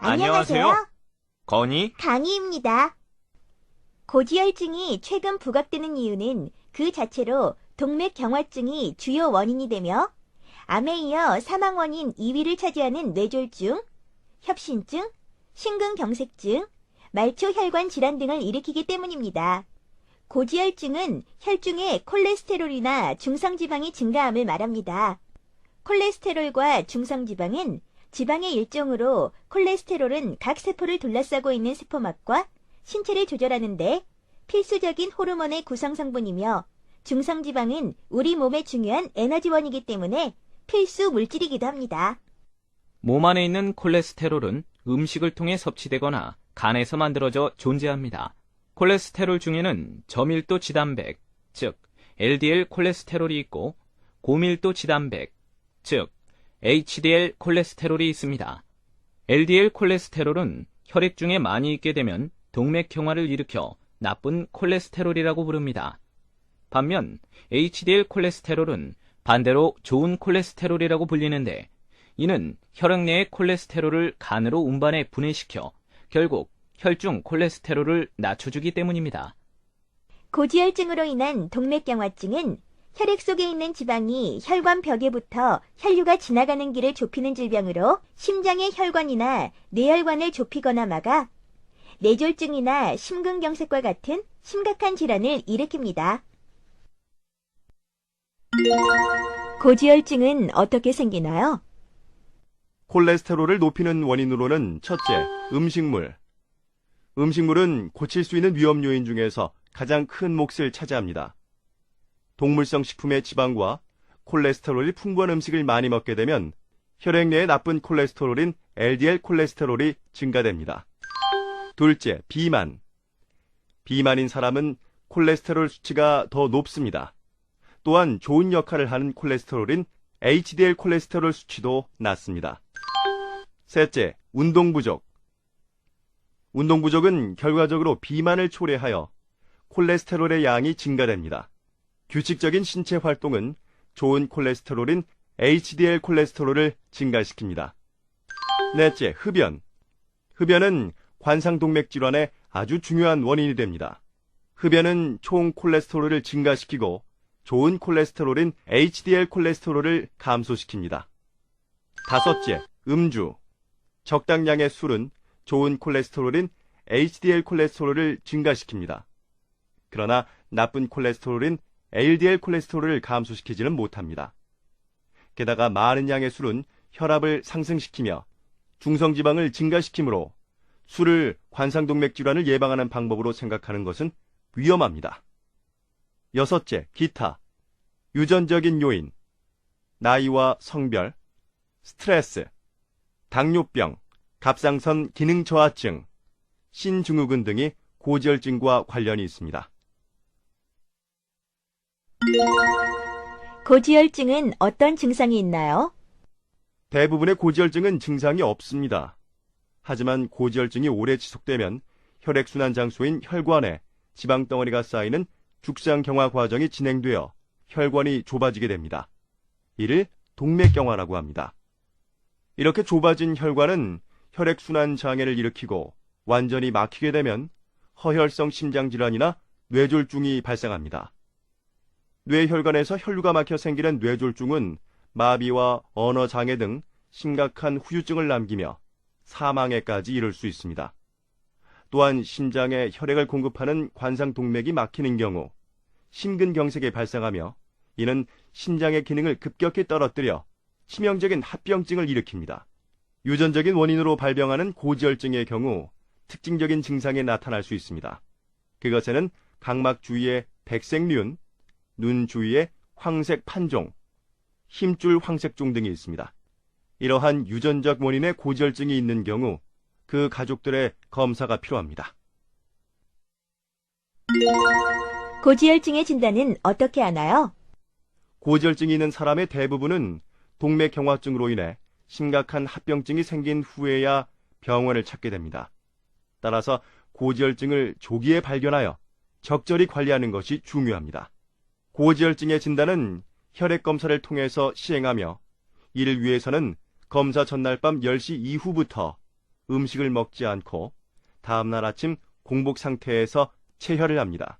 안녕하세요. 건희? 강희입니다. 고지혈증이 최근 부각되는 이유는 그 자체로 동맥경화증이 주요 원인이 되며 암에 이어 사망 원인 2위를 차지하는 뇌졸중, 협신증, 심근경색증, 말초혈관 질환 등을 일으키기 때문입니다. 고지혈증은 혈중의 콜레스테롤이나 중성지방이 증가함을 말합니다. 콜레스테롤과 중성지방은 지방의 일종으로 콜레스테롤은 각 세포를 둘러싸고 있는 세포막과 신체를 조절하는 데 필수적인 호르몬의 구성 성분이며 중성지방은 우리 몸의 중요한 에너지원이기 때문에 필수 물질이기도 합니다. 몸 안에 있는 콜레스테롤은 음식을 통해 섭취되거나 간에서 만들어져 존재합니다. 콜레스테롤 중에는 저밀도 지단백, 즉 LDL 콜레스테롤이 있고 고밀도 지단백, 즉 HDL 콜레스테롤이 있습니다. LDL 콜레스테롤은 혈액 중에 많이 있게 되면 동맥경화를 일으켜 나쁜 콜레스테롤이라고 부릅니다. 반면 HDL 콜레스테롤은 반대로 좋은 콜레스테롤이라고 불리는데 이는 혈액 내의 콜레스테롤을 간으로 운반해 분해시켜 결국 혈중 콜레스테롤을 낮춰주기 때문입니다. 고지혈증으로 인한 동맥경화증은 혈액 속에 있는 지방이 혈관 벽에 붙어 혈류가 지나가는 길을 좁히는 질병으로 심장의 혈관이나 뇌혈관을 좁히거나 막아 뇌졸중이나 심근경색과 같은 심각한 질환을 일으킵니다. 고지혈증은 어떻게 생기나요? 콜레스테롤을 높이는 원인으로는 첫째, 음식물. 음식물은 고칠 수 있는 위험 요인 중에서 가장 큰 몫을 차지합니다. 동물성 식품의 지방과 콜레스테롤이 풍부한 음식을 많이 먹게 되면 혈액 내의 나쁜 콜레스테롤인 LDL 콜레스테롤이 증가됩니다. 둘째, 비만. 비만인 사람은 콜레스테롤 수치가 더 높습니다. 또한 좋은 역할을 하는 콜레스테롤인 HDL 콜레스테롤 수치도 낮습니다. 셋째, 운동 부족. 운동 부족은 결과적으로 비만을 초래하여 콜레스테롤의 양이 증가됩니다. 규칙적인 신체 활동은 좋은 콜레스테롤인 HDL 콜레스테롤을 증가시킵니다. 넷째, 흡연. 흡연은 관상동맥 질환의 아주 중요한 원인이 됩니다. 흡연은 총 콜레스테롤을 증가시키고 좋은 콜레스테롤인 HDL 콜레스테롤을 감소시킵니다. 다섯째, 음주. 적당량의 술은 좋은 콜레스테롤인 HDL 콜레스테롤을 증가시킵니다. 그러나 나쁜 콜레스테롤인 LDL 콜레스테롤을 감소시키지는 못합니다. 게다가 많은 양의 술은 혈압을 상승시키며 중성지방을 증가시키므로 술을 관상동맥 질환을 예방하는 방법으로 생각하는 것은 위험합니다. 여섯째, 기타. 유전적인 요인, 나이와 성별, 스트레스, 당뇨병, 갑상선 기능 저하증, 신증후군 등이 고지혈증과 관련이 있습니다. 고지혈증은 어떤 증상이 있나요? 대부분의 고지혈증은 증상이 없습니다. 하지만 고지혈증이 오래 지속되면 혈액순환 장소인 혈관에 지방덩어리가 쌓이는 죽상경화 과정이 진행되어 혈관이 좁아지게 됩니다. 이를 동맥경화라고 합니다. 이렇게 좁아진 혈관은 혈액순환 장애를 일으키고 완전히 막히게 되면 허혈성 심장질환이나 뇌졸중이 발생합니다. 뇌혈관에서 혈류가 막혀 생기는 뇌졸중은 마비와 언어장애 등 심각한 후유증을 남기며 사망에까지 이를 수 있습니다. 또한 심장에 혈액을 공급하는 관상동맥이 막히는 경우 심근경색이 발생하며 이는 심장의 기능을 급격히 떨어뜨려 치명적인 합병증을 일으킵니다. 유전적인 원인으로 발병하는 고지혈증의 경우 특징적인 증상이 나타날 수 있습니다. 그것에는 각막 주위의 백색륜, 눈 주위의 황색 판종, 힘줄 황색종 등이 있습니다. 이러한 유전적 원인의 고지혈증이 있는 경우 그 가족들의 검사가 필요합니다. 고지혈증의 진단은 어떻게 하나요? 고지혈증이 있는 사람의 대부분은 동맥경화증으로 인해 심각한 합병증이 생긴 후에야 병원을 찾게 됩니다. 따라서 고지혈증을 조기에 발견하여 적절히 관리하는 것이 중요합니다. 고지혈증의 진단은 혈액검사를 통해서 시행하며 이를 위해서는 검사 전날 밤 10시 이후부터 음식을 먹지 않고 다음날 아침 공복 상태에서 체혈을 합니다.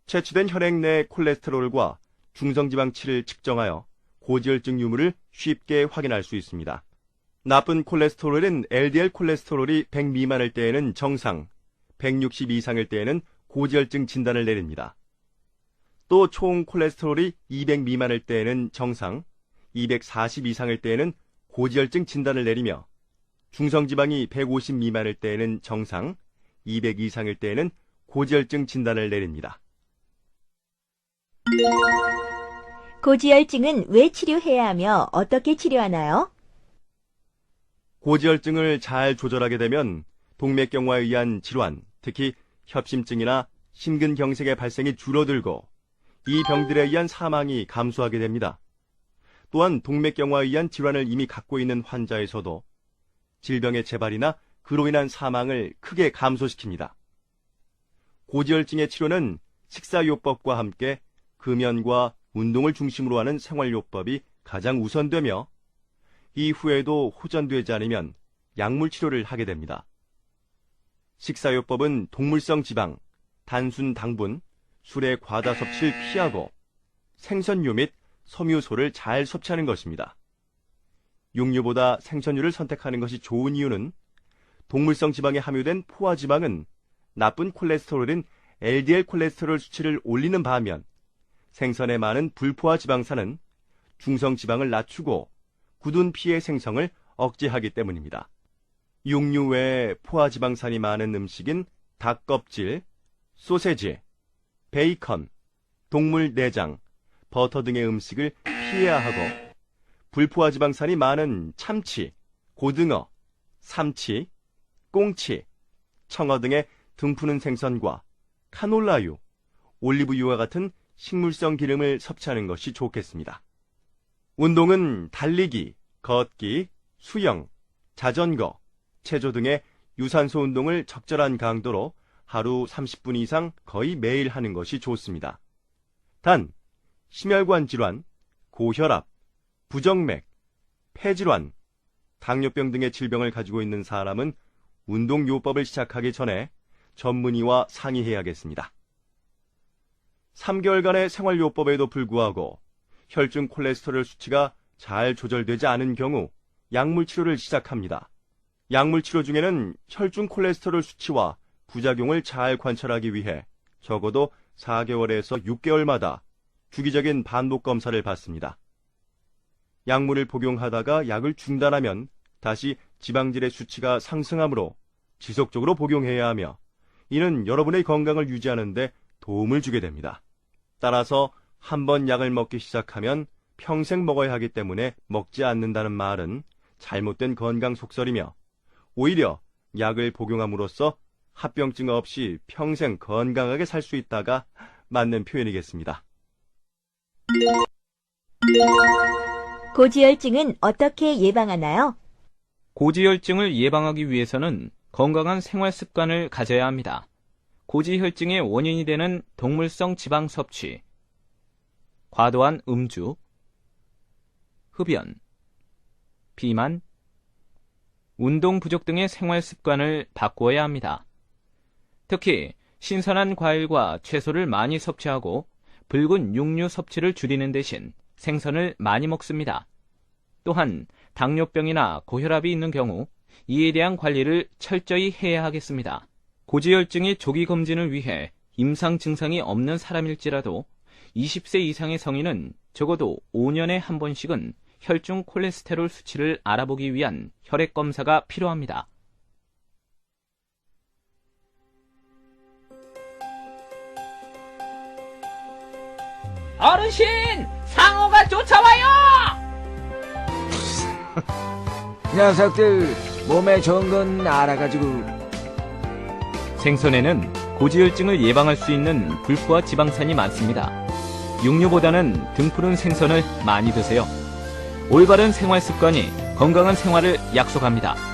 채취된 혈액 내 콜레스테롤과 중성지방치를 측정하여 고지혈증 유무를 쉽게 확인할 수 있습니다. 나쁜 콜레스테롤은 LDL 콜레스테롤이 100 미만일 때에는 정상, 160 이상일 때에는 고지혈증 진단을 내립니다. 또 총 콜레스테롤이 200 미만일 때에는 정상, 240 이상일 때에는 고지혈증 진단을 내리며 중성지방이 150 미만일 때에는 정상, 200 이상일 때에는 고지혈증 진단을 내립니다. 고지혈증은 왜 치료해야 하며 어떻게 치료하나요? 고지혈증을 잘 조절하게 되면 동맥경화에 의한 질환, 특히 협심증이나 심근경색의 발생이 줄어들고 이 병들에 의한 사망이 감소하게 됩니다. 또한 동맥경화에 의한 질환을 이미 갖고 있는 환자에서도 질병의 재발이나 그로 인한 사망을 크게 감소시킵니다. 고지혈증의 치료는 식사요법과 함께 금연과 운동을 중심으로 하는 생활요법이 가장 우선되며 이후에도 호전되지 않으면 약물치료를 하게 됩니다. 식사요법은 동물성 지방, 단순 당분, 술의 과다 섭취를 피하고 생선류 및 섬유소를 잘 섭취하는 것입니다. 육류보다 생선류를 선택하는 것이 좋은 이유는 동물성 지방에 함유된 포화지방은 나쁜 콜레스테롤인 LDL 콜레스테롤 수치를 올리는 반면 생선에 많은 불포화 지방산은 중성 지방을 낮추고 굳은 피의 생성을 억제하기 때문입니다. 육류 외에 포화지방산이 많은 음식인 닭껍질, 소세지, 베이컨, 동물 내장, 버터 등의 음식을 피해야 하고 불포화지방산이 많은 참치, 고등어, 삼치, 꽁치, 청어 등의 등푸른 생선과 카놀라유, 올리브유와 같은 식물성 기름을 섭취하는 것이 좋겠습니다. 운동은 달리기, 걷기, 수영, 자전거, 체조 등의 유산소 운동을 적절한 강도로 하루 30분 이상 거의 매일 하는 것이 좋습니다. 단, 심혈관 질환, 고혈압, 부정맥, 폐질환, 당뇨병 등의 질병을 가지고 있는 사람은 운동요법을 시작하기 전에 전문의와 상의해야겠습니다. 3개월간의 생활요법에도 불구하고 혈중 콜레스테롤 수치가 잘 조절되지 않은 경우 약물치료를 시작합니다. 약물치료 중에는 혈중 콜레스테롤 수치와 부작용을 잘 관찰하기 위해 적어도 4개월에서 6개월마다 주기적인 반복 검사를 받습니다. 약물을 복용하다가 약을 중단하면 다시 지방질의 수치가 상승하므로 지속적으로 복용해야 하며 이는 여러분의 건강을 유지하는 데 도움을 주게 됩니다. 따라서 한번 약을 먹기 시작하면 평생 먹어야 하기 때문에 먹지 않는다는 말은 잘못된 건강 속설이며 오히려 약을 복용함으로써 합병증 없이 평생 건강하게 살 수 있다가 맞는 표현이겠습니다. 고지혈증은 어떻게 예방하나요? 고지혈증을 예방하기 위해서는 건강한 생활 습관을 가져야 합니다. 고지혈증의 원인이 되는 동물성 지방 섭취, 과도한 음주, 흡연, 비만, 운동 부족 등의 생활 습관을 바꾸어야 합니다. 특히 신선한 과일과 채소를 많이 섭취하고 붉은 육류 섭취를 줄이는 대신 생선을 많이 먹습니다. 또한 당뇨병이나 고혈압이 있는 경우 이에 대한 관리를 철저히 해야 하겠습니다. 고지혈증의 조기 검진을 위해 임상 증상이 없는 사람일지라도 20세 이상의 성인은 적어도 5년에 한 번씩은 혈중 콜레스테롤 수치를 알아보기 위한 혈액 검사가 필요합니다. 어르신! 상어가 쫓아와요! 녀석들 몸에 좋은 건 알아가지고. 생선에는 고지혈증을 예방할 수 있는 불포화 지방산이 많습니다. 육류보다는 등푸른 생선을 많이 드세요. 올바른 생활 습관이 건강한 생활을 약속합니다.